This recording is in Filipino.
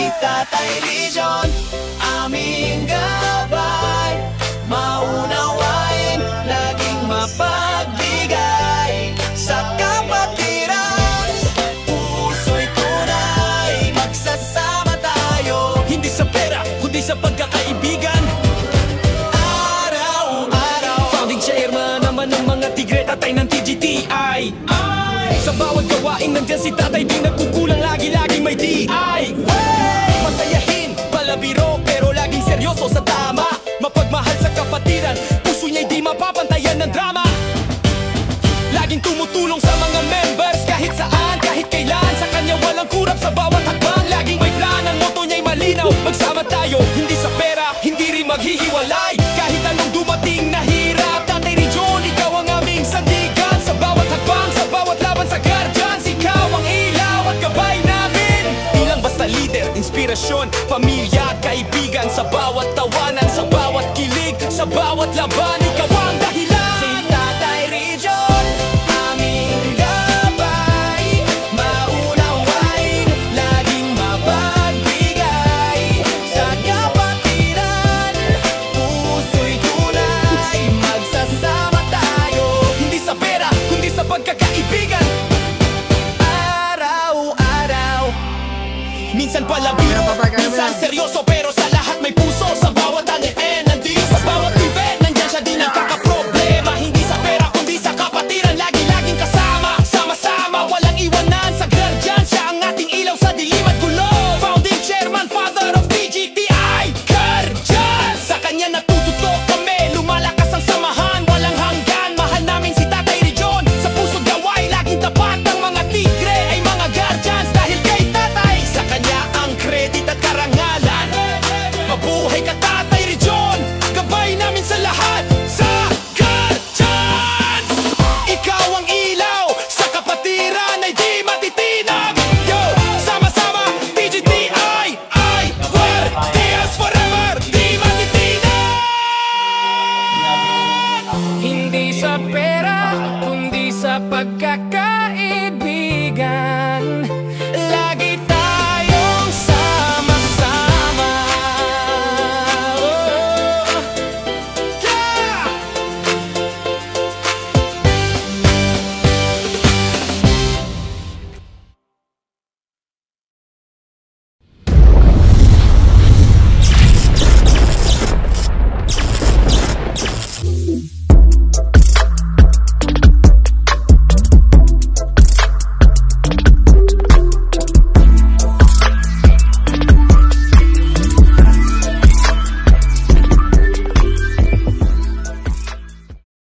Tatay Region, aming gabay, maunawain, laging mapagbigay sa kapatiran. Puso'y tunay, magsasama tayo, hindi sa pera, kundi sa pagkakaibigan. Araw-araw, founding chairman naman ng mga tigre, tatay ng TGTI. Sa bawat gawain nandiyan si tatay, di nagkukulang, lagi-laging may DI. Masayahin, palabiro, pero laging seryoso sa tama. Mapagmahal sa kapatiran, puso niya'y di mapapantayan ng drama. Laging tumutulong sa mga members, kahit saan, kahit kailan. Sa kanya walang kurap sa bawat hakbang, laging may plan, ang motto niya'y malinaw. Magsama tayo, hindi sa pera, hindi rin maghihiwalay. Kahit anong dumating na hirap, Tatay Region, ikaw ang aming sandigan. Sa bawat hakbang, sa bawat laban sa guardians, ikaw ang ilaw at gabay namin. Di lang basta leader, inspirasyon, pamilya at kaibigan. Sa bawat tawanan, sa bawat kilig, sa bawat laban, ikaw ang dahilan. Si Tatay Region, aming gabay, maunawain, laging mapagbigay sa kapatiran. Puso'y tunay, magsasama tayo, hindi sa pera, kundi sa pagkakaibigan. Araw-araw, minsan palabiro, minsan seryoso, pero sa lahat may puso. Sa bawat ADN